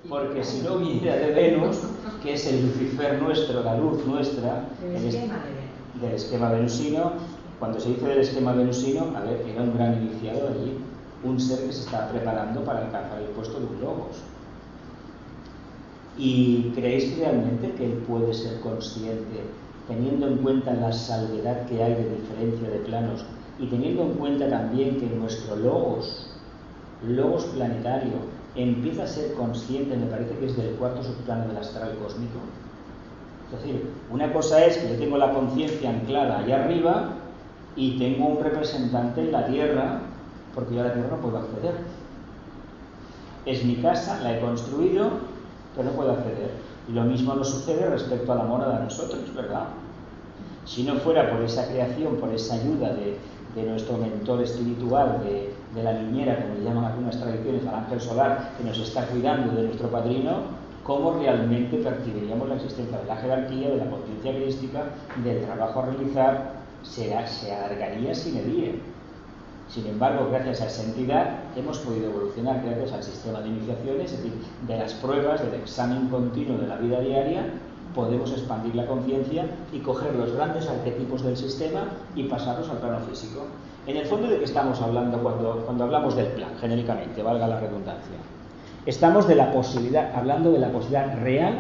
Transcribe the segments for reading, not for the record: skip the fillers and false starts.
Porque si no viniera de Venus, que es el Lucifer nuestro, la luz nuestra, del esquema venusino, cuando se dice del esquema venusino, a ver, era un gran iniciado allí, un ser que se estaba preparando para alcanzar el puesto de un logos. ¿Y creéis realmente que él puede ser consciente, teniendo en cuenta la salvedad que hay de diferencia de planos y teniendo en cuenta también que nuestro logos planetario, empieza a ser consciente, me parece que es del cuarto subplano del astral cósmico? Es decir, una cosa es que yo tengo la conciencia anclada allá arriba y tengo un representante en la Tierra, porque yo a la Tierra no puedo acceder. Es mi casa, la he construido, pero no puedo acceder. Y lo mismo nos sucede respecto a la morada de nosotros, ¿verdad? Si no fuera por esa creación, por esa ayuda de nuestro mentor espiritual, de la niñera, como le llaman algunas tradiciones, al ángel solar, que nos está cuidando de nuestro padrino, ¿cómo realmente percibiríamos la existencia de la jerarquía, de la conciencia crística, del trabajo a realizar? Se alargaría sin medida. Sin embargo, gracias a esa entidad hemos podido evolucionar gracias al sistema de iniciaciones, es decir, de las pruebas, del examen continuo de la vida diaria, podemos expandir la conciencia y coger los grandes arquetipos del sistema y pasarlos al plano físico. En el fondo, ¿de qué estamos hablando cuando hablamos del plan, genéricamente, valga la redundancia? Estamos hablando de la posibilidad real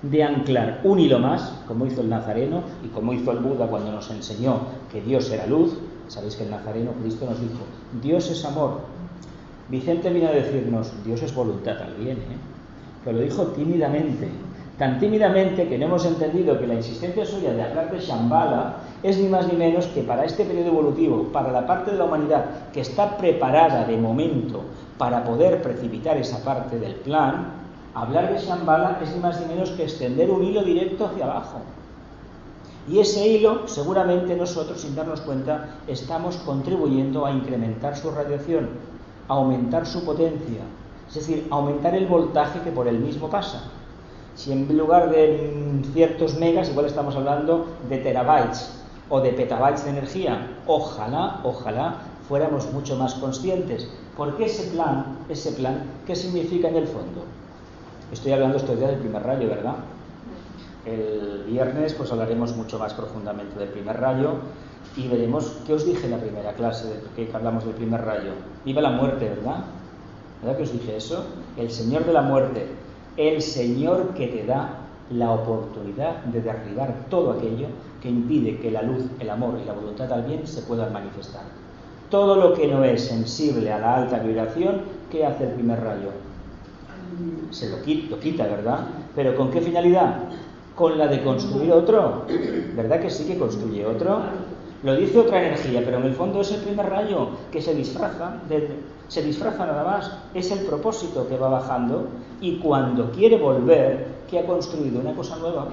de anclar un hilo más, como hizo el Nazareno y como hizo el Buda cuando nos enseñó que Dios era luz. Sabéis que el Nazareno, Cristo nos dijo, Dios es amor. Vicente vino a decirnos, Dios es voluntad también, pero lo dijo tímidamente, tan tímidamente que no hemos entendido que la insistencia suya de hablar de Shambhala es ni más ni menos que para este periodo evolutivo, para la parte de la humanidad que está preparada de momento para poder precipitar esa parte del plan, hablar de Shambhala es ni más ni menos que extender un hilo directo hacia abajo. Y ese hilo, seguramente nosotros, sin darnos cuenta, estamos contribuyendo a incrementar su radiación, a aumentar su potencia, es decir, a aumentar el voltaje que por él mismo pasa. Si en lugar de ciertos megas, igual estamos hablando de terabytes o de petabytes de energía, ojalá fuéramos mucho más conscientes. Porque ese plan, ¿qué significa en el fondo? Estoy hablando estos días del primer rayo, ¿verdad? El viernes pues hablaremos mucho más profundamente del primer rayo y veremos qué os dije en la primera clase que hablamos del primer rayo. Viva la muerte, ¿verdad? ¿Verdad que os dije eso? El Señor de la muerte, el Señor que te da la oportunidad de derribar todo aquello que impide que la luz, el amor y la voluntad al bien se puedan manifestar. Todo lo que no es sensible a la alta vibración, ¿qué hace el primer rayo? Se lo quita, ¿verdad? ¿Pero con qué finalidad? Con la de construir otro. ¿Verdad que sí que construye otro? Lo dice otra energía, pero en el fondo es el primer rayo que se disfraza nada más. Es el propósito que va bajando y cuando quiere volver, ¿qué ha construido? Una cosa nueva.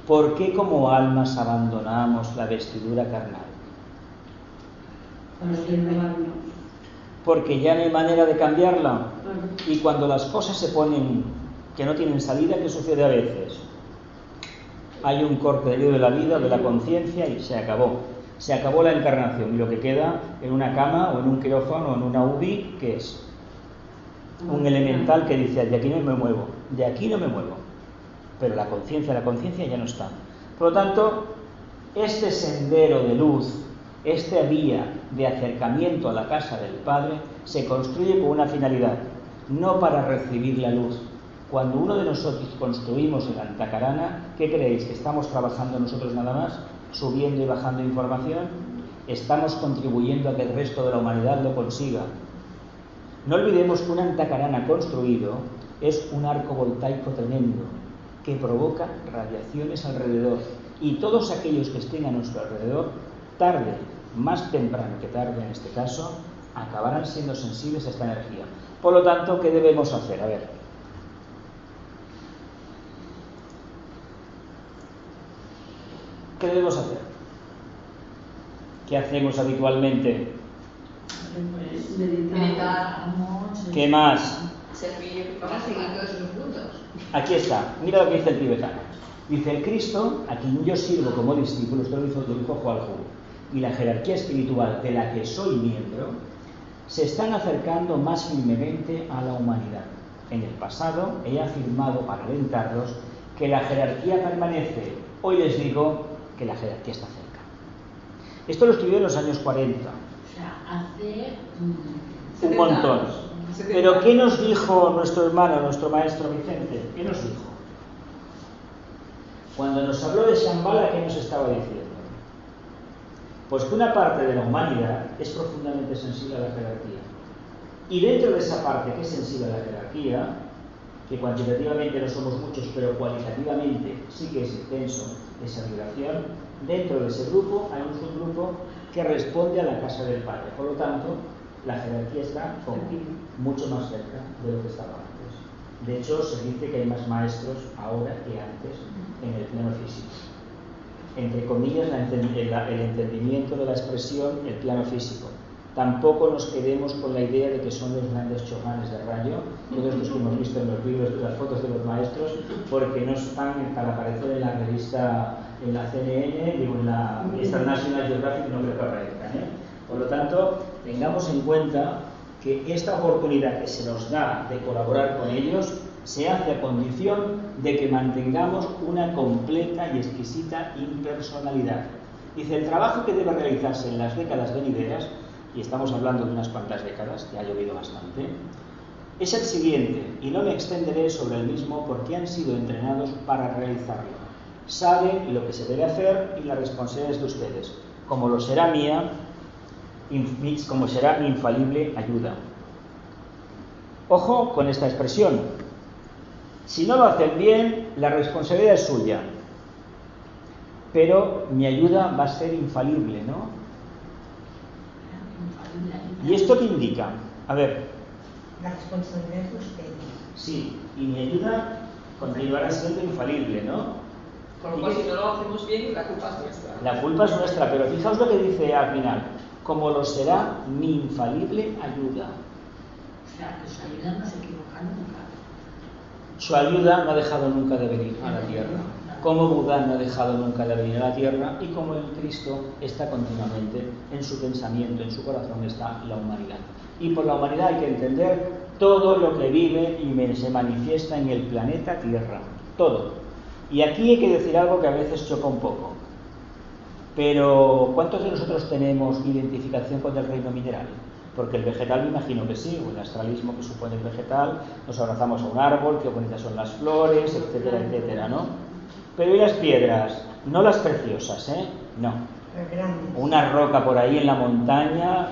¿Por qué como almas abandonamos la vestidura carnal? Porque ya no hay manera de cambiarla. Y cuando las cosas se ponen que no tienen salida, ¿qué sucede a veces? Hay un corte de la vida, de la conciencia y se acabó. Se acabó la encarnación y lo que queda en una cama o en un quirófano o en una UBI, ¿qué es? Un elemental que dice, de aquí no me muevo, de aquí no me muevo. Pero la conciencia ya no está. Por lo tanto, este sendero de luz, esta vía de acercamiento a la casa del Padre, se construye con una finalidad, no para recibir la luz. Cuando uno de nosotros construimos el Antakarana, ¿qué creéis? ¿Que estamos trabajando nosotros nada más? ¿Subiendo y bajando información? ¿Estamos contribuyendo a que el resto de la humanidad lo consiga? No olvidemos que un Antakarana construido es un arco voltaico tremendo que provoca radiaciones alrededor y todos aquellos que estén a nuestro alrededor, tarde, más temprano que tarde en este caso, acabarán siendo sensibles a esta energía. Por lo tanto, ¿qué debemos hacer? A ver. ¿Qué debemos hacer? ¿Qué hacemos habitualmente? Meditar. ¿Qué más? Servir para seguir todos esos puntos. Aquí está, mira lo que dice el tibetano. Dice, el Cristo, a quien yo sirvo como discípulo, esto lo dijo Hualhu, y la jerarquía espiritual de la que soy miembro, se están acercando más firmemente a la humanidad. en el pasado he afirmado, para alentarlos, que la jerarquía permanece. Hoy les digo que la jerarquía está cerca. Esto lo escribió en los años 40. O sea, hace un montón. Pero ¿qué nos dijo nuestro hermano, nuestro maestro Vicente? ¿Qué nos dijo? Cuando nos habló de Shambhala, ¿qué nos estaba diciendo? Pues que una parte de la humanidad es profundamente sensible a la jerarquía. Y dentro de esa parte que es sensible a la jerarquía, que cuantitativamente no somos muchos, pero cualitativamente sí que es intenso esa vibración, dentro de ese grupo hay un subgrupo que responde a la casa del Padre. Por lo tanto, la jerarquía está mucho más cerca de lo que estaba antes. De hecho, se dice que hay más maestros ahora que antes en el plano físico. Entre comillas, el entendimiento de la expresión, el plano físico. Tampoco nos quedemos con la idea de que son los grandes chojanes de rayo, todos los que hemos visto en los libros, las fotos de los maestros, porque no están para aparecer en la revista, en la CNN, digo, en la International Geographic, no creo que aparezcan, ¿eh? Por lo tanto, tengamos en cuenta que esta oportunidad que se nos da de colaborar con ellos se hace a condición de que mantengamos una completa y exquisita impersonalidad. Dice, el trabajo que debe realizarse en las décadas venideras, y estamos hablando de unas cuantas décadas, que ha llovido bastante, es el siguiente, y no me extenderé sobre el mismo porque han sido entrenados para realizarlo. Saben lo que se debe hacer y la responsabilidad es de ustedes, como lo será mía, como será mi infalible ayuda. Ojo con esta expresión. Si no lo hacen bien, la responsabilidad es suya. Pero mi ayuda va a ser infalible, ¿no? ¿Y esto qué indica? A ver. La responsabilidad es de ustedes. Sí, y mi ayuda continuará siendo infalible, ¿no? Con lo cual, si no lo hacemos bien, la culpa es nuestra. La culpa es nuestra, pero fijaos lo que dice al final. Como lo será mi infalible ayuda. O sea, que su ayuda no se equivoca nunca. Su ayuda no ha dejado nunca de venir a la tierra. Como Buda no ha dejado nunca de venir a la tierra y como el Cristo está continuamente en su pensamiento, en su corazón está la humanidad. Y por la humanidad hay que entender todo lo que vive y se manifiesta en el planeta Tierra. Todo. Y aquí hay que decir algo que a veces choca un poco. Pero ¿cuántos de nosotros tenemos identificación con el reino mineral? Porque el vegetal me imagino que sí, o el astralismo que supone el vegetal, nos abrazamos a un árbol, qué bonitas son las flores, etcétera, etcétera, ¿no? Pero ¿y las piedras? No las preciosas, ¿eh? No. Una roca por ahí en la montaña,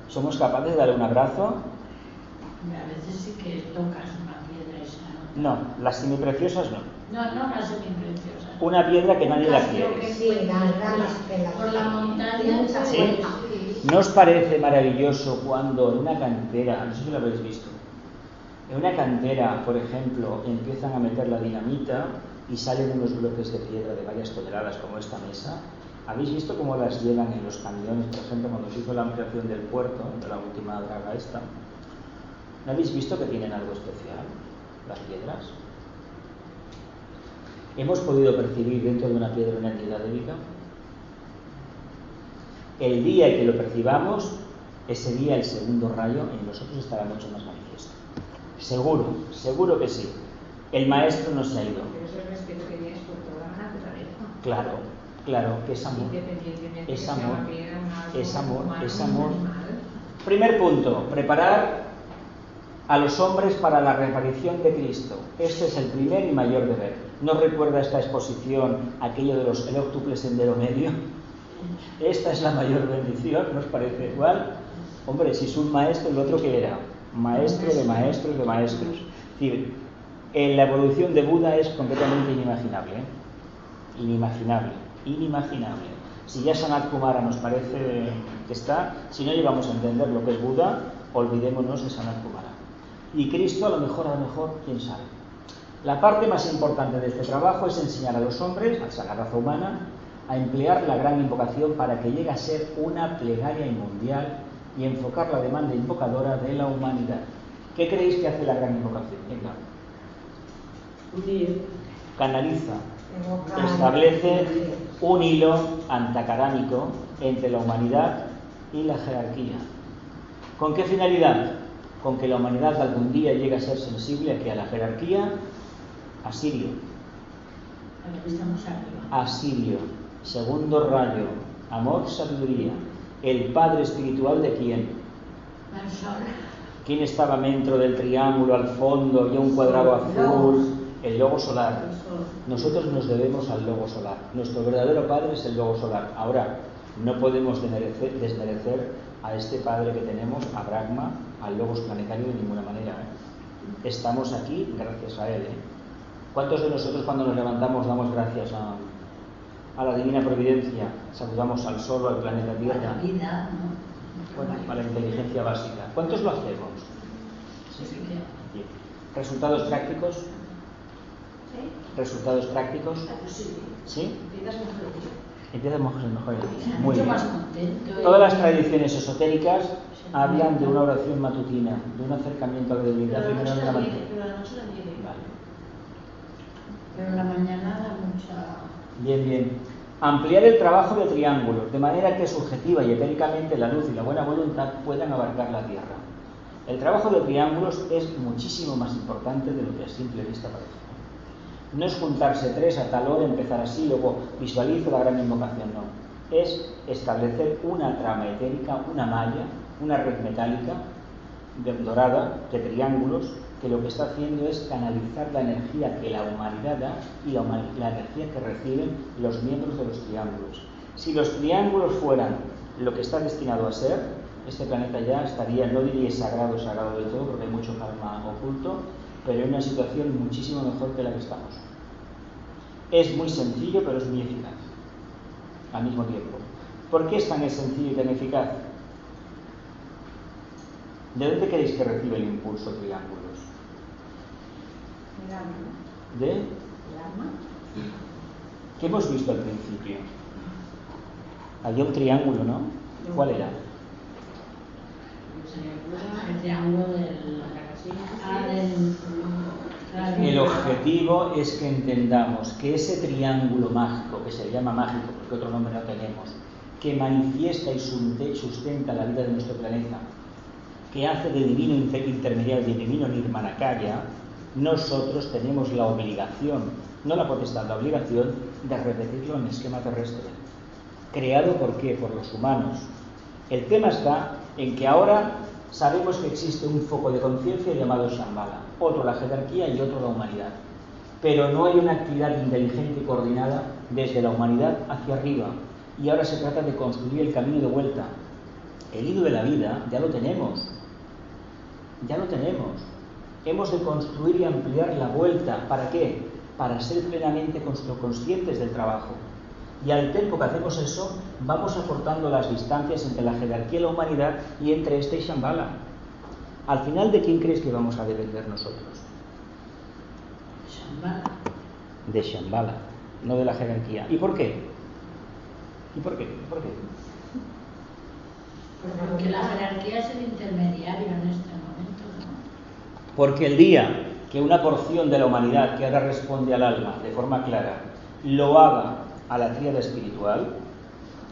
¿somos capaces de darle un abrazo? A veces sí que tocas una piedra y se nota. No, las semipreciosas no. No las semipreciosas. Una piedra que nadie la quiere. Sí, por la montaña. ¿Sí? ¿No os parece maravilloso cuando en una cantera, no sé si lo habéis visto, en una cantera, por ejemplo, empiezan a meter la dinamita y salen unos bloques de piedra de varias toneladas como esta mesa? ¿Habéis visto cómo las llevan en los camiones? Por ejemplo, cuando se hizo la ampliación del puerto, de la última draga esta, ¿no habéis visto que tienen algo especial las piedras? ¿Hemos podido percibir dentro de una piedra una entidad débica? El día que lo percibamos, ese día el segundo rayo en nosotros estará mucho más manifiesto. Seguro que sí. El maestro no se ha ido. Pero es el respeto que tienes por toda la naturaleza. Claro, que es amor. Independientemente Es que sea amor. una piedra, Es amor, humano, es amor. un animal. Primer punto, preparar a los hombres para la reaparición de Cristo. Este es el primer y mayor deber. ¿No recuerda esta exposición aquello de el óctuple sendero medio? Esta es la mayor bendición, ¿no os parece igual? Hombre, si es un maestro, ¿el otro qué era? Maestro de maestros de maestros. Es decir, la evolución de Buda es completamente inimaginable, ¿eh? Inimaginable. Si ya Sanat Kumara nos parece que está, si no llegamos a entender lo que es Buda, olvidémonos de Sanat Kumara. Y Cristo a lo mejor, quién sabe. La parte más importante de este trabajo es enseñar a los hombres, a la raza humana, a emplear la gran invocación para que llegue a ser una plegaria mundial y enfocar la demanda invocadora de la humanidad. ¿Qué creéis que hace la gran invocación? Venga. Canaliza, establece un hilo antacadámico entre la humanidad y la jerarquía. ¿Con qué finalidad? con que la humanidad algún día llegue a ser sensible a la jerarquía? Asirio. Estamos arriba. Asirio. Segundo rayo. Amor, sabiduría. ¿El padre espiritual de quién? El sol. ¿Quién estaba dentro del triángulo al fondo? Había un cuadrado azul. El logo solar. Nosotros nos debemos al logo solar. Nuestro verdadero padre es el logo solar. Ahora, no podemos desmerecer a este padre que tenemos, a Brahma, al logos planetario, de ninguna manera. Estamos aquí gracias a él. ¿Cuántos de nosotros cuando nos levantamos damos gracias a la divina providencia? Saludamos al sol o al planeta Tierra. A la vida, ¿no? Bueno, a la inteligencia básica. ¿Cuántos lo hacemos? Sí. Bien. ¿Resultados prácticos? ¿Sí? ¿Resultados prácticos? Sí. ¿Sí? Empiezas mejor el día. Empieza mejor el día. Muy Mucho bien. más contento. Todas las tradiciones esotéricas hablan de una oración matutina, de un acercamiento a la divinidad Pero primero de la mañana. la noche también. Vale. Pero en la mañana da mucha... Bien. Ampliar el trabajo de triángulos, de manera que subjetiva y etéricamente la luz y la buena voluntad puedan abarcar la Tierra. El trabajo de triángulos es muchísimo más importante de lo que a simple vista parece. No es juntarse tres a tal hora, empezar así, luego visualizo la gran invocación, no. Es establecer una trama etérica, una malla, una red metálica dorada de triángulos, que lo que está haciendo es canalizar la energía que la humanidad da y la energía que reciben los miembros de los triángulos. Si los triángulos fueran lo que está destinado a ser, este planeta ya estaría, no diría sagrado del todo, porque hay mucho karma oculto, pero en una situación muchísimo mejor que la que estamos. Es muy sencillo, pero es muy eficaz al mismo tiempo. ¿Por qué es tan sencillo y tan eficaz? ¿De dónde queréis que recibe el impulso triángulos? El alma. ¿De? El alma. ¿Qué hemos visto al principio? Había un triángulo, ¿no? ¿Cuál era? El triángulo El objetivo es que entendamos que ese triángulo mágico, que se llama mágico porque otro nombre no tenemos, que manifiesta y sustenta la vida de nuestro planeta, que hace de divino intermediario, de divino nirmanakaya, nosotros tenemos la obligación, no la potestad, la obligación de repetirlo en el esquema terrestre. ¿Creado por qué? Por los humanos. El tema está en que ahora sabemos que existe un foco de conciencia llamado Shambhala, otro la jerarquía y otro la humanidad. Pero no hay una actividad inteligente y coordinada desde la humanidad hacia arriba. Y ahora se trata de construir el camino de vuelta. El hilo de la vida ya lo tenemos. Ya lo tenemos. Hemos de construir y ampliar la vuelta. ¿Para qué? Para ser plenamente conscientes del trabajo. Y al tiempo que hacemos eso, vamos acortando las distancias entre la jerarquía y la humanidad y entre este y Shambhala. Al final, ¿de quién crees que vamos a depender nosotros? Shambhala. De Shambhala, no de la jerarquía. ¿Y por qué? ¿Y por qué? ¿Por qué? Porque la jerarquía es el intermediario en este momento, ¿no? Porque el día que una porción de la humanidad que ahora responde al alma de forma clara lo haga a la tríada espiritual,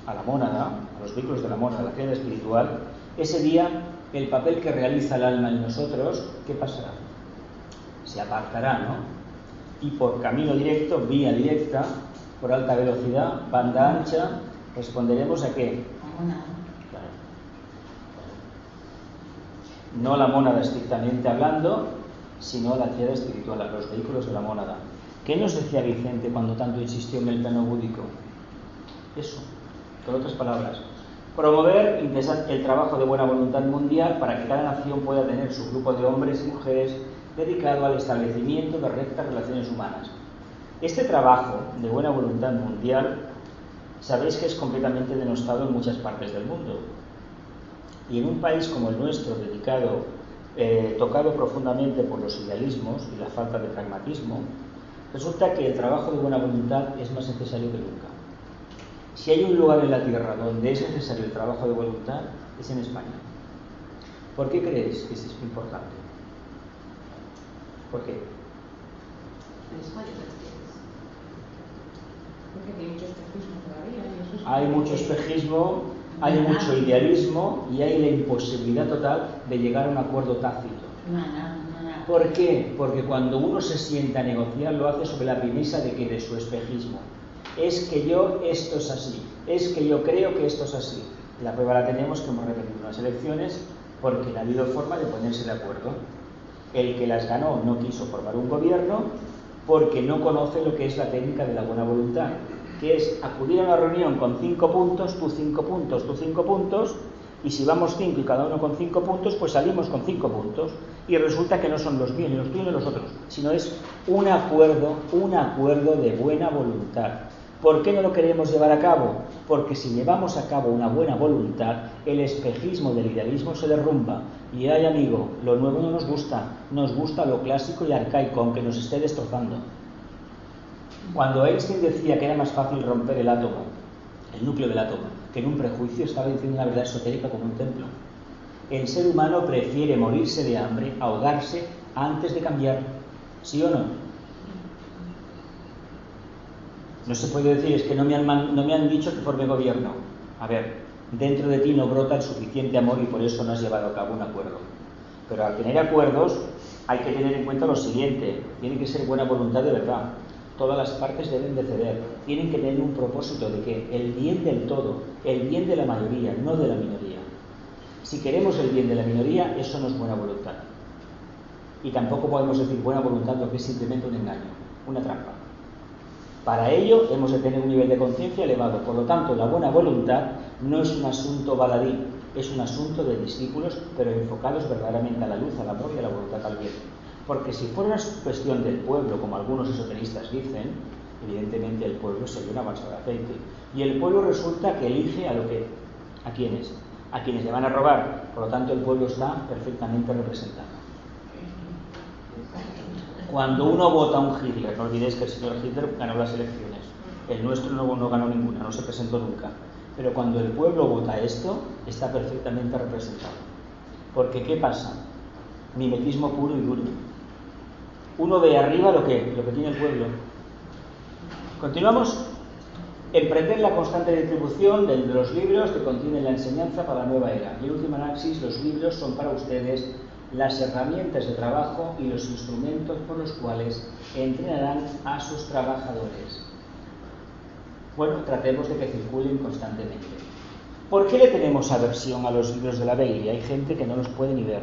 a la mónada, a los vehículos de la mónada, a la tríada espiritual, ese día el papel que realiza el alma en nosotros, ¿qué pasará? Se apartará, ¿no? Y por camino directo, vía directa, por alta velocidad, banda ancha, responderemos a qué. Como nada. Claro. No a la mónada estrictamente hablando, sino a la tríada espiritual, a los vehículos de la mónada. ¿Qué nos decía Vicente cuando tanto insistió en el plano búdico? Eso, con otras palabras, promover el trabajo de buena voluntad mundial para que cada nación pueda tener su grupo de hombres y mujeres dedicado al establecimiento de rectas relaciones humanas. Este trabajo de buena voluntad mundial, sabéis que es completamente denostado en muchas partes del mundo. Y en un país como el nuestro, tocado profundamente por los idealismos y la falta de pragmatismo, resulta que el trabajo de buena voluntad es más necesario que nunca. Si hay un lugar en la Tierra donde es necesario el trabajo de voluntad, es en España. ¿Por qué creéis que es importante? ¿Por qué? En España te refieres. Porque hay mucho espejismo todavía. Hay mucho espejismo Hay mucho idealismo y hay la imposibilidad total de llegar a un acuerdo tácito. ¿Por qué? Porque cuando uno se sienta a negociar lo hace sobre la premisa de que de su espejismo. Es que esto es así, es que yo creo que esto es así. La prueba la tenemos que hemos repetido unas elecciones porque no ha habido forma de ponerse de acuerdo. El que las ganó no quiso formar un gobierno porque no conoce lo que es la técnica de la buena voluntad, que es acudir a una reunión con 5 puntos, tú 5 puntos, tú 5 puntos, y si vamos 5 y cada uno con 5 puntos, pues salimos con 5 puntos. Y resulta que no son los míos, ni los tuyos, ni los otros, sino es un acuerdo de buena voluntad. ¿Por qué no lo queremos llevar a cabo? Porque si llevamos a cabo una buena voluntad, el espejismo del idealismo se derrumba. Y ay amigo, lo nuevo no nos gusta lo clásico y arcaico, aunque nos esté destrozando. Cuando Einstein decía que era más fácil romper el átomo, el núcleo del átomo, que en un prejuicio, estaba diciendo una verdad esotérica como un templo. El ser humano prefiere morirse de hambre, ahogarse, antes de cambiar. ¿Sí o no? No se puede decir, es que no me han dicho que forme gobierno. A ver, dentro de ti no brota el suficiente amor y por eso no has llevado a cabo un acuerdo. Pero al tener acuerdos hay que tener en cuenta lo siguiente, tiene que ser buena voluntad de verdad. Todas las partes deben de ceder, tienen que tener un propósito de que el bien del todo, el bien de la mayoría, no de la minoría. Si queremos el bien de la minoría, eso no es buena voluntad. Y tampoco podemos decir buena voluntad lo que es simplemente un engaño, una trampa. Para ello hemos de tener un nivel de conciencia elevado. Por lo tanto, la buena voluntad no es un asunto baladí, es un asunto de discípulos, pero enfocados verdaderamente a la luz, al amor y a la voluntad al bien. Porque si fuera una cuestión del pueblo, como algunos esoteristas dicen, evidentemente el pueblo sería una balsa de aceite. Y el pueblo resulta que elige ¿a quiénes? A quienes le van a robar. Por lo tanto, el pueblo está perfectamente representado. Cuando uno vota a un Hitler, no olvidéis que el señor Hitler ganó las elecciones. El nuestro no ganó ninguna, no se presentó nunca. Pero cuando el pueblo vota esto, está perfectamente representado. Porque ¿qué pasa? Mimetismo puro y duro. Uno ve arriba lo que tiene el pueblo. Continuamos. Emprender la constante distribución de los libros que contienen la enseñanza para la nueva era. Y en último análisis, los libros son para ustedes las herramientas de trabajo y los instrumentos por los cuales entrenarán a sus trabajadores. Bueno, tratemos de que circulen constantemente. ¿Por qué le tenemos aversión a los libros de la Biblia? Hay gente que no los puede ni ver.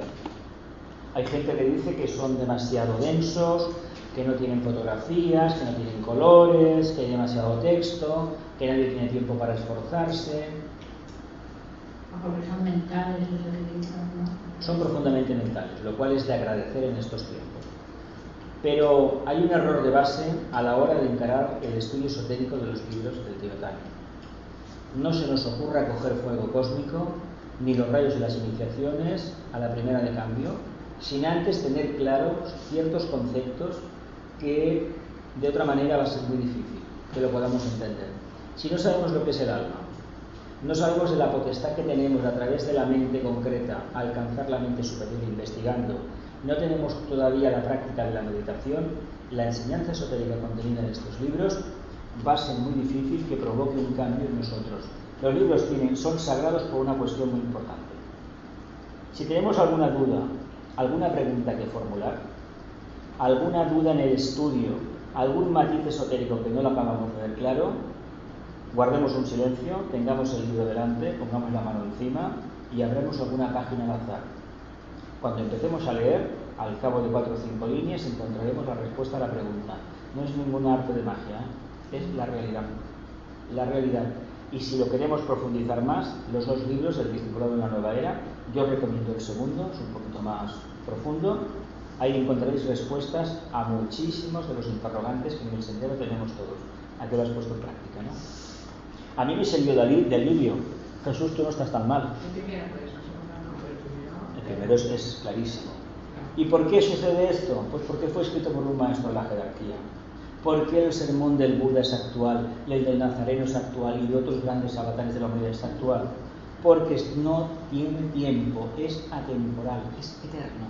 Hay gente que dice que son demasiado densos, que no tienen fotografías, que no tienen colores, que hay demasiado texto, que nadie tiene tiempo para esforzarse. Porque son mentales, es lo que dicen, ¿no? Son profundamente mentales, lo cual es de agradecer en estos tiempos. Pero hay un error de base a la hora de encarar el estudio esotérico de los libros del tibetano. No se nos ocurra coger fuego cósmico, ni los rayos de las iniciaciones a la primera de cambio, sin antes tener claros ciertos conceptos que de otra manera va a ser muy difícil que lo podamos entender. Si no sabemos lo que es el alma, no sabemos de la potestad que tenemos a través de la mente concreta a alcanzar la mente superior investigando, no tenemos todavía la práctica de la meditación, la enseñanza esotérica contenida en estos libros va a ser muy difícil que provoque un cambio en nosotros. Los libros son sagrados por una cuestión muy importante. Si tenemos alguna duda, alguna pregunta que formular, alguna duda en el estudio, algún matiz esotérico que no lo acabamos de ver claro, guardemos un silencio, tengamos el libro delante, pongamos la mano encima y abramos alguna página al azar. Cuando empecemos a leer, al cabo de 4 o 5 líneas, encontraremos la respuesta a la pregunta. No es ningún arte de magia, es la realidad. La realidad. Y si lo queremos profundizar más, los 2 libros, El discipulado de una nueva era, yo recomiendo el segundo, es un poquito más profundo. Ahí encontraréis respuestas a muchísimos de los interrogantes que en el sendero tenemos todos. Aquí lo has puesto en práctica, ¿no? A mí me sirvió del libro. Jesús, tú no estás tan mal. El primero es clarísimo. ¿Y por qué sucede esto? Pues porque fue escrito por un maestro de la jerarquía. ¿Por qué el sermón del Buda es actual, y el del Nazareno es actual, y de otros grandes avatares de la humanidad es actual? Porque no tiene tiempo, es atemporal, es eterno.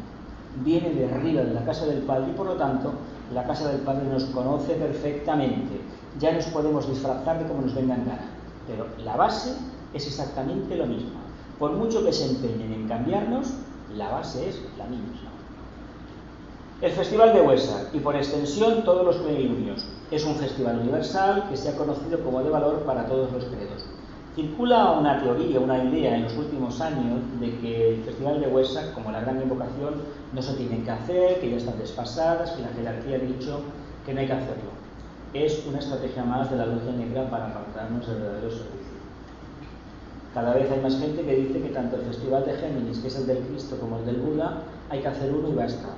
Viene de arriba de la casa del Padre y por lo tanto la casa del Padre nos conoce perfectamente. Ya nos podemos disfrazar de como nos venga en gana. pero la base es exactamente lo mismo. Por mucho que se empeñen en cambiarnos, la base es la misma. El Festival de Huesa, y por extensión todos los plenilunios, es un festival universal que se ha conocido como de valor para todos los credos. Circula una teoría, una idea en los últimos años de que el Festival de Huesa, como la gran invocación, no se tiene que hacer, que ya están desfasadas, que la jerarquía ha dicho que no hay que hacerlo. Es una estrategia más de la logia negra para apartarnos del verdadero servicio. Cada vez hay más gente que dice que tanto el Festival de Géminis, que es el del Cristo, como el del Buda, hay que hacer uno y basta.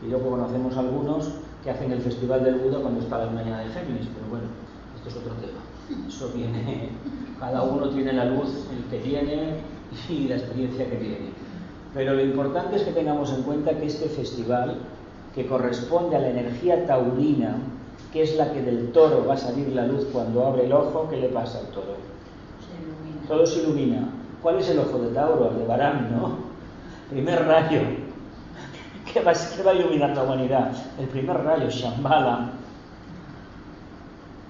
Y luego conocemos algunos que hacen el Festival del Buda cuando está la luna llena de Géminis, pero bueno, esto es otro tema. Eso viene, cada uno tiene la luz el que tiene y la experiencia que tiene. Pero lo importante es que tengamos en cuenta que este festival, que corresponde a la energía taurina, que es la que del toro va a salir la luz cuando abre el ojo, ¿qué le pasa al toro? Se ilumina. Todo se ilumina. ¿Cuál es el ojo de Tauro? El de Barán, ¿no? Primer rayo. ¿Qué va a iluminar la humanidad? El primer rayo, Shambhala.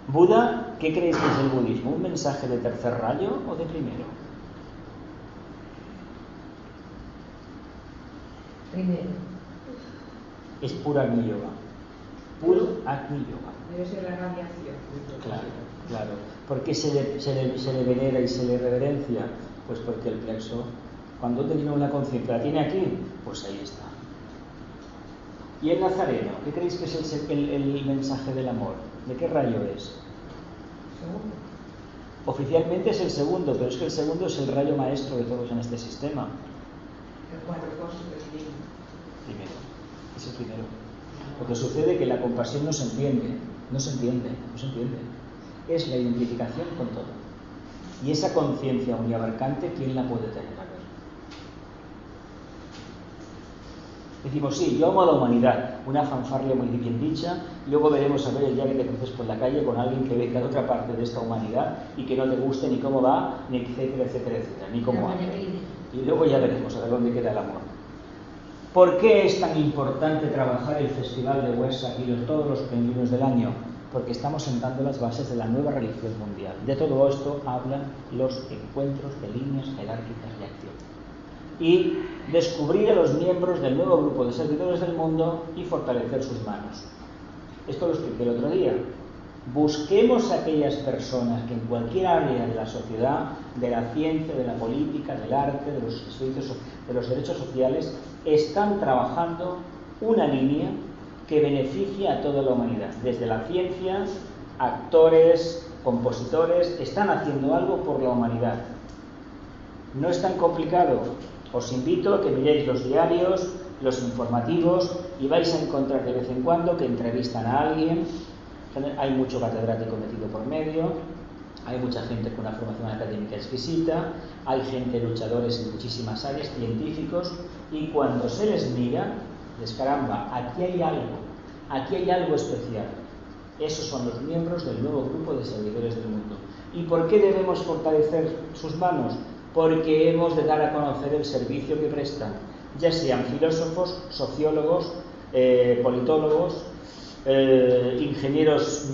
Buda, ¿qué creéis que es el budismo? ¿Un mensaje de tercer rayo o de primero? Primero. Es puro Agni Yoga. Puro Agni Yoga. Debe ser la radiación. Claro, claro. ¿Por qué se le venera y se le reverencia? Pues porque el plexo, cuando tiene una conciencia, ¿la tiene aquí? Pues ahí está. ¿Y el Nazareno? ¿Qué creéis que es el mensaje del amor? ¿De qué rayo es? Segundo. Oficialmente es el segundo, pero es que el segundo es el rayo maestro de todos en este sistema. El cuatro cosas es Primero, es el primero. Lo que sucede es que la compasión no se entiende. Es la identificación con todo. Y esa conciencia uniabarcante, ¿quién la puede tener? A ver. Decimos, sí, yo amo a la humanidad, una fanfarria muy bien dicha, y luego veremos a ver el día que te cruces por la calle con alguien que venga de otra parte de esta humanidad y que no te guste ni cómo va, ni etcétera, etcétera, etcétera, ni cómo habla. Y luego ya veremos a ver dónde queda el amor. ¿Por qué es tan importante trabajar el Festival de Huesa y todos los plenilunios del año? Porque estamos sentando las bases de la nueva religión mundial. De todo esto hablan los encuentros de líneas jerárquicas de acción. Y descubrir a los miembros del nuevo grupo de servidores del mundo y fortalecer sus manos. Esto lo expliqué el otro día. Busquemos a aquellas personas que en cualquier área de la sociedad, de la ciencia, de la política, del arte, de los servicios, de los derechos sociales, están trabajando una línea que beneficia a toda la humanidad. Desde la ciencia, actores, compositores, están haciendo algo por la humanidad. No es tan complicado. Os invito a que miréis los diarios, los informativos, y vais a encontrar de vez en cuando que entrevistan a alguien. Hay mucho catedrático metido por medio, hay mucha gente con una formación académica exquisita, hay gente luchadores en muchísimas áreas, científicos, y cuando se les mira, les caramba, aquí hay algo especial. Esos son los miembros del nuevo grupo de servidores del mundo. ¿Y por qué debemos fortalecer sus manos? Porque hemos de dar a conocer el servicio que prestan, ya sean filósofos, sociólogos, politólogos, ingenieros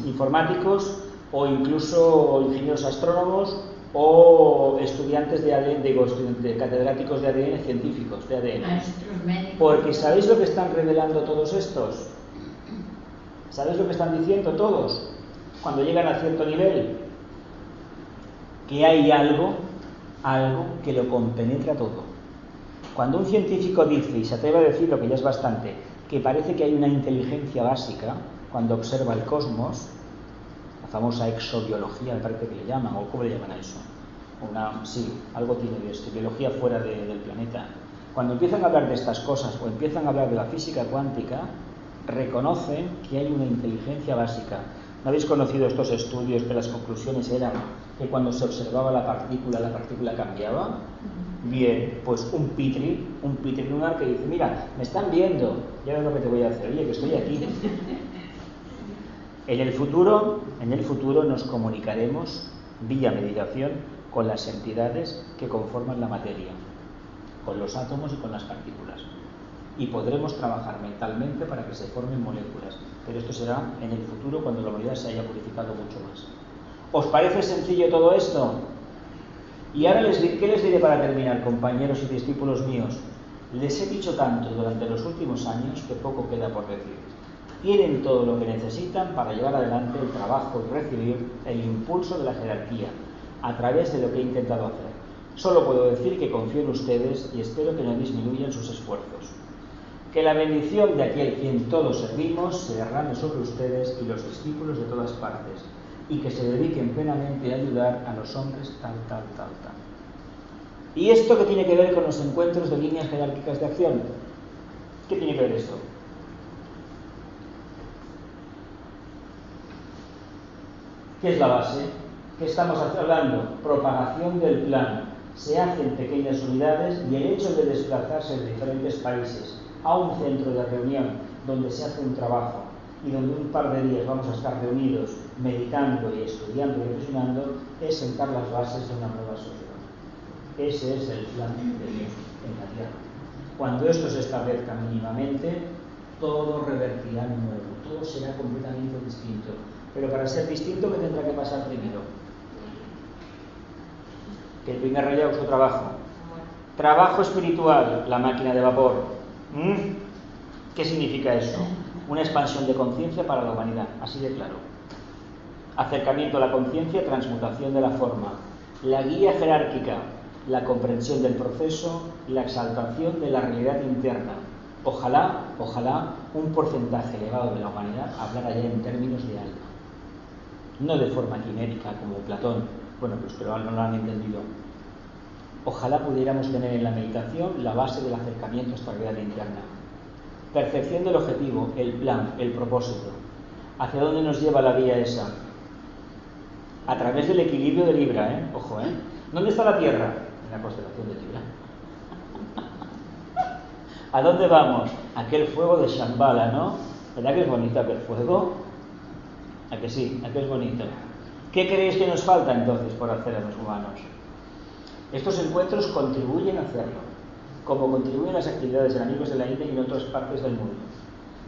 informáticos o incluso ingenieros astrónomos o estudiantes de ADN, de catedráticos de ADN, científicos de ADN. Maestros médicos. Porque ¿sabéis lo que están revelando todos estos? ¿Sabéis lo que están diciendo todos? Cuando llegan a cierto nivel, que hay algo que lo compenetra todo. Cuando un científico dice, y se atreve a decir lo que ya es bastante, que parece que hay una inteligencia básica cuando observa el cosmos, la famosa exobiología, me parece que le llaman, o ¿cómo le llaman a eso? Sí, algo tiene de esto, biología fuera del planeta. Cuando empiezan a hablar de estas cosas o empiezan a hablar de la física cuántica, reconocen que hay una inteligencia básica. ¿No habéis conocido estos estudios que las conclusiones eran que cuando se observaba la partícula cambiaba? Bien, pues un pitri lunar que dice, mira, me están viendo, ya ves lo que te voy a hacer, oye, que estoy aquí. En el futuro nos comunicaremos vía meditación con las entidades que conforman la materia, con los átomos y con las partículas. Y podremos trabajar mentalmente para que se formen moléculas, pero esto será en el futuro cuando la humanidad se haya purificado mucho más. ¿Os parece sencillo todo esto? Y ahora, ¿qué les diré para terminar, compañeros y discípulos míos? Les he dicho tanto durante los últimos años que poco queda por decir. Tienen todo lo que necesitan para llevar adelante el trabajo y recibir el impulso de la jerarquía a través de lo que he intentado hacer. Solo puedo decir que confío en ustedes y espero que no disminuyan sus esfuerzos. Que la bendición de aquel quien todos servimos se derrame sobre ustedes y los discípulos de todas partes, y que se dediquen plenamente a ayudar a los hombres tal. ¿Y esto qué tiene que ver con los encuentros de líneas jerárquicas de acción? ¿Qué tiene que ver esto? ¿Qué es la base? ¿Qué estamos hablando? Propagación del plan. Se hacen pequeñas unidades y el hecho de desplazarse en diferentes países a un centro de reunión donde se hace un trabajo y donde un par de días vamos a estar reunidos meditando y estudiando y reflexionando es sentar las bases de una nueva sociedad. Ese es el plan de Dios en la tierra. Cuando esto se establezca mínimamente, todo revertirá en nuevo, todo será completamente distinto. Pero para ser distinto, ¿qué tendrá que pasar primero? Que el primer rey haga su trabajo. Trabajo espiritual, la máquina de vapor. ¿Qué significa eso? Una expansión de conciencia para la humanidad, así de claro. Acercamiento a la conciencia, transmutación de la forma. La guía jerárquica, la comprensión del proceso y la exaltación de la realidad interna. Ojalá un porcentaje elevado de la humanidad hablara ya en términos de alma. No de forma quimérica como Platón, bueno, pues pero no lo han entendido. Ojalá pudiéramos tener en la meditación la base del acercamiento a esta realidad interna. Percepción del objetivo, el plan, el propósito. ¿Hacia dónde nos lleva la vía esa? A través del equilibrio de Libra, Ojo, ¿Dónde está la Tierra? En la constelación de Libra. ¿A dónde vamos? Aquel fuego de Shambhala, ¿no? ¿Verdad que es bonito aquel fuego? ¿A que sí? ¿A que es bonito? ¿Qué creéis que nos falta entonces por hacer a los humanos? Estos encuentros contribuyen a hacerlo, como contribuyen las actividades de Amigos de la India y en otras partes del mundo.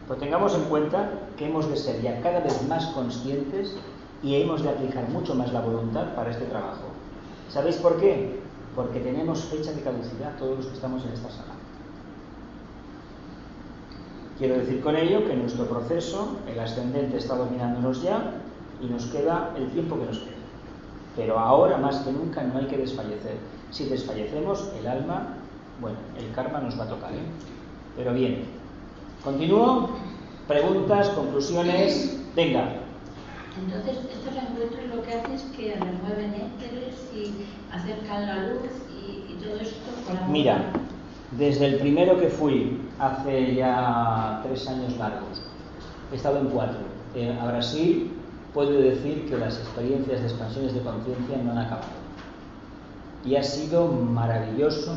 Pues tengamos en cuenta que hemos de ser ya cada vez más conscientes y hemos de aplicar mucho más la voluntad para este trabajo. ¿Sabéis por qué? Porque tenemos fecha de caducidad todos los que estamos en esta sala. Quiero decir con ello que nuestro proceso, el ascendente, está dominándonos ya y nos queda el tiempo que nos queda. Pero ahora más que nunca no hay que desfallecer. Si desfallecemos, el alma, bueno, el karma nos va a tocar, Pero bien, continúo. Preguntas, conclusiones, venga. Entonces, estos encuentros lo que hacen es que remueven éteres y acercan la luz y todo esto con la... Mira, desde el primero que fui, hace ya 3 años largos, he estado en 4. A Brasil puedo decir que las experiencias de expansiones de conciencia no han acabado. Y ha sido maravilloso,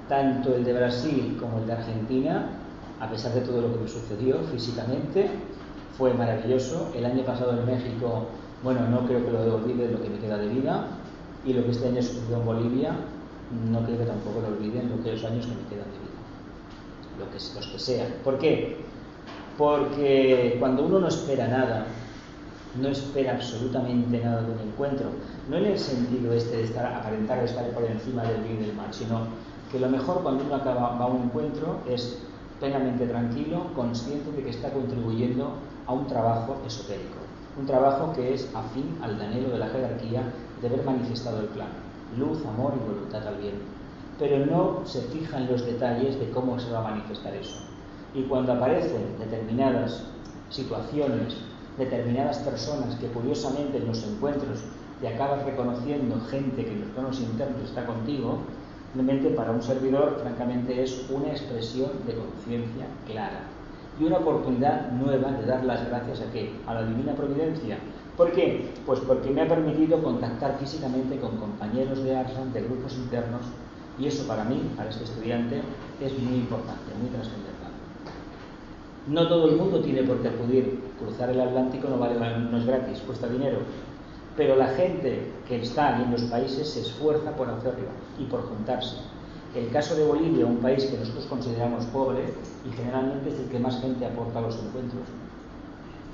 tanto el de Brasil como el de Argentina, a pesar de todo lo que me sucedió físicamente, fue maravilloso. El año pasado en México, bueno, no creo que lo olvide lo que me queda de vida, y lo que este año sucedió en Bolivia, no creo que tampoco lo olviden los años que me quedan de vida, los que sean. ¿Por qué? Porque cuando uno no espera nada, no espera absolutamente nada de un encuentro, no en el sentido de aparentar estar por encima del bien y del mal, sino que lo mejor cuando uno va a un encuentro es plenamente tranquilo, consciente de que está contribuyendo a un trabajo esotérico, un trabajo que es afín al anhelo de la jerarquía de ver manifestado el plan, luz, amor y voluntad al bien, pero no se fija en los detalles de cómo se va a manifestar eso. Y cuando aparecen determinadas situaciones, determinadas personas que curiosamente en los encuentros te acabas reconociendo gente que en los planos internos está contigo, realmente para un servidor francamente es una expresión de conciencia clara y una oportunidad nueva de dar las gracias ¿a qué? A la divina providencia. ¿Por qué? Pues porque me ha permitido contactar físicamente con compañeros de Arshan, de grupos internos, y eso para mí, para este estudiante, es muy importante, muy trascendental. No todo el mundo tiene por qué acudir. Cruzar el Atlántico no es gratis, cuesta dinero. Pero la gente que está ahí en los países se esfuerza por hacerlo y por juntarse. El caso de Bolivia, un país que nosotros consideramos pobre y generalmente es el que más gente aporta a los encuentros.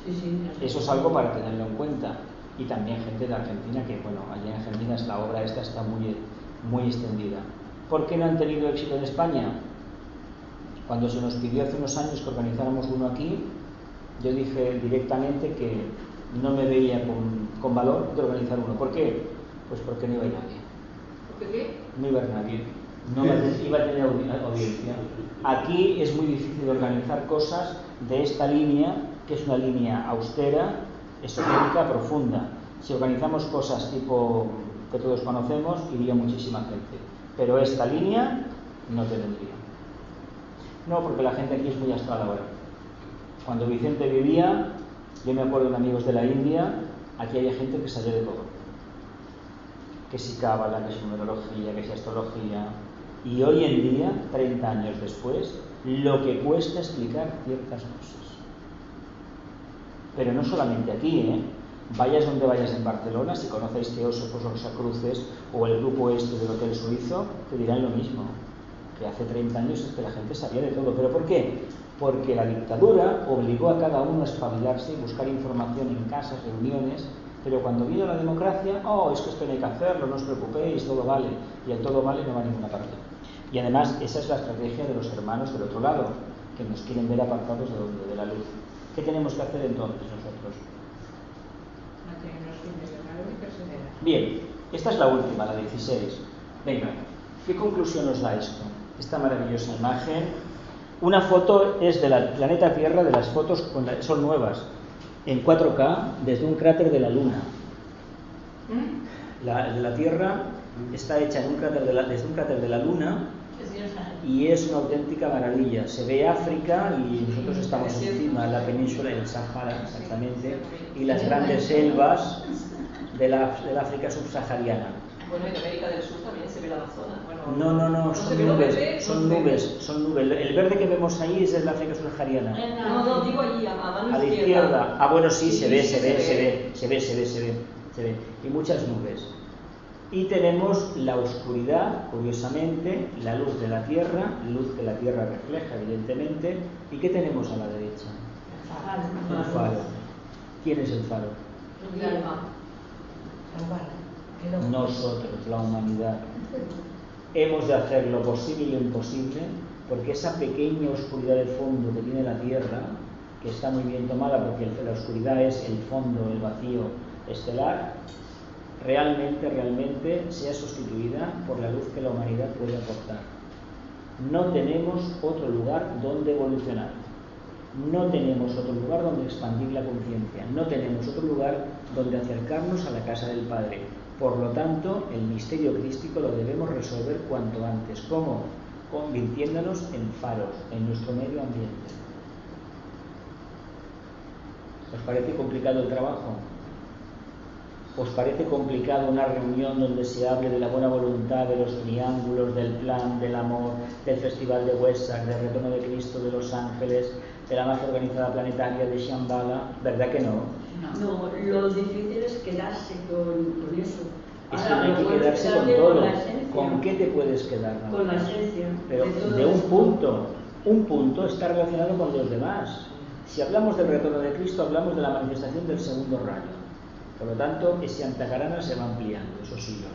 Sí, eso es algo para tenerlo en cuenta. y también gente de Argentina, que bueno, allá en Argentina la obra esta está muy extendida. ¿Por qué no han tenido éxito en España? Cuando se nos pidió hace unos años que organizáramos uno aquí, yo dije directamente que no me veía con valor de organizar uno. ¿Por qué? Pues porque no iba a ir nadie. ¿Por qué? No iba a ir nadie. No iba a tener audiencia. Aquí es muy difícil organizar cosas de esta línea, que es una línea austera, esotérica, profunda. Si organizamos cosas tipo que todos conocemos, iría muchísima gente. Pero esta línea no te vendría. No, porque la gente aquí es muy astral ahora. Cuando Vicente vivía, yo me acuerdo de amigos de la India, aquí hay gente que sabe de todo. Que si cábala, que si numerología, que si astrología. Y hoy en día, 30 años después, lo que cuesta explicar ciertas cosas. Pero no solamente aquí, ¿eh? Vayas donde vayas en Barcelona, si conocéis Teósofos o Rosacruces o el grupo este del Hotel Suizo, te dirán lo mismo. Que hace 30 años es que la gente sabía de todo. ¿Pero por qué? Porque la dictadura obligó a cada uno a espabilarse y buscar información en casas, reuniones, pero cuando vino la democracia, es que esto no hay que hacerlo, no os preocupéis, todo vale, y el todo vale no va a ninguna parte. Y además esa es la estrategia de los hermanos del otro lado, que nos quieren ver apartados de la luz. ¿Qué tenemos que hacer entonces nosotros? Mantenernos firmes de valor y perseverar. Bien, esta es la última, la 16. Venga, ¿qué conclusión nos da esto? Esta maravillosa imagen. Una foto es del planeta Tierra, de las fotos son nuevas, en 4K, desde un cráter de la Luna. La Tierra está hecha en desde un cráter de la Luna y es una auténtica maravilla. Se ve África y nosotros estamos encima de la península del Sahara, exactamente, y las grandes selvas del África subsahariana. Bueno, en América del Sur también se ve la Amazonas. Bueno, No, son nubes. El verde que vemos ahí es el África subsahariana. No, digo allí, a mano A la izquierda. Bueno, sí, se ve. Y muchas nubes. Y tenemos la oscuridad, curiosamente, la luz de la Tierra, luz que la Tierra refleja, evidentemente. ¿Y qué tenemos a la derecha? Un faro. ¿Quién es el faro? El alma. Nosotros, la humanidad. Hemos de hacer lo posible y lo imposible, porque esa pequeña oscuridad de fondo que tiene la Tierra, que está muy bien tomada porque la oscuridad es el fondo, el vacío estelar, realmente sea sustituida por la luz que la humanidad puede aportar. No tenemos otro lugar donde evolucionar. No tenemos otro lugar donde expandir la conciencia. No tenemos otro lugar donde acercarnos a la casa del Padre. Por lo tanto, el misterio crístico lo debemos resolver cuanto antes. ¿Cómo? Convirtiéndonos en faros en nuestro medio ambiente. ¿Os parece complicado el trabajo? ¿Os parece complicado una reunión donde se hable de la buena voluntad, de los triángulos, del plan, del amor, del Festival de Wesak, del Retorno de Cristo, de los ángeles, de la magia organizada planetaria, de Shambhala? ¿Verdad que no? No, lo difícil es quedarse con eso. Es que Ahora, no hay que puedes quedarse con quedarte todo. con la esencia. ¿Con qué te puedes quedar? Con la esencia. Pero todo de un esto. punto. Un punto está relacionado con los demás. Si hablamos del retorno de Cristo, hablamos de la manifestación del segundo rayo. Por lo tanto, ese Antakarana se va ampliando, esos hilos.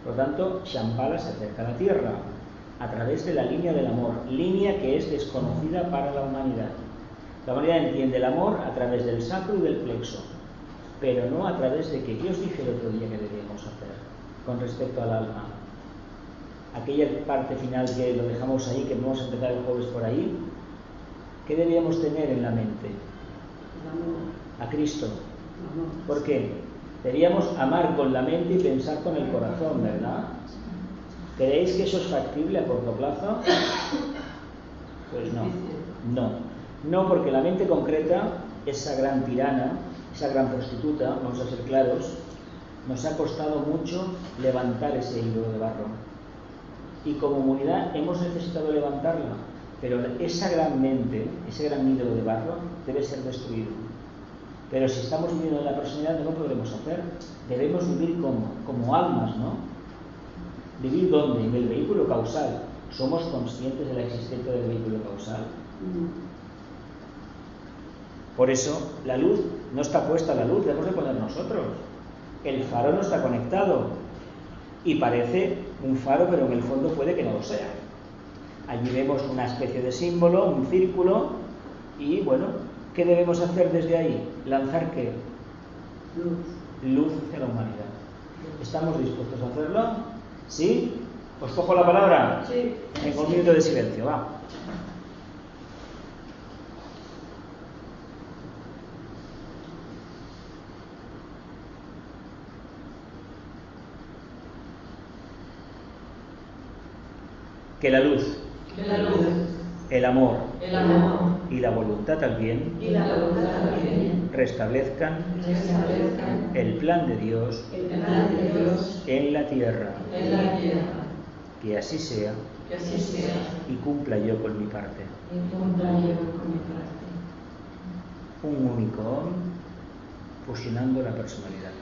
Por lo tanto, Shambhala se acerca a la Tierra a través de la línea del amor, línea que es desconocida para la humanidad. La humanidad entiende el amor a través del sacro y del plexo, pero no a través de que Dios dije el otro día que debíamos hacer con respecto al alma. Aquella parte final que lo dejamos ahí, que vamos a empezar el jueves por ahí, ¿qué debíamos tener en la mente? A Cristo. ¿Por qué? Debíamos amar con la mente y pensar con el corazón, ¿verdad? ¿Creéis que eso es factible a corto plazo? Pues no, porque la mente concreta, esa gran tirana, esa gran prostituta, vamos a ser claros, nos ha costado mucho levantar ese hilo de barro. Y como humanidad hemos necesitado levantarla, pero esa gran mente, ese gran hilo de barro, debe ser destruido. Pero si estamos viviendo en la personalidad, no lo podremos hacer. Debemos vivir como almas, ¿no? ¿Vivir dónde? En el vehículo causal. ¿Somos conscientes de la existencia del vehículo causal? Por eso la luz no está puesta, la luz debemos de poner nosotros. El faro no está conectado y parece un faro, pero en el fondo puede que no lo sea. Allí vemos una especie de símbolo, un círculo, y bueno, ¿qué debemos hacer desde ahí? ¿Lanzar qué? Luz hacia la humanidad. ¿Estamos dispuestos a hacerlo? ¿Sí? ¿Os cojo la palabra? Sí. Venga, un minuto de silencio, va. Que la luz, el amor y la voluntad también restablezcan el plan de Dios en la tierra. Que así sea y cumpla yo con mi parte. Un único hombre fusionando la personalidad.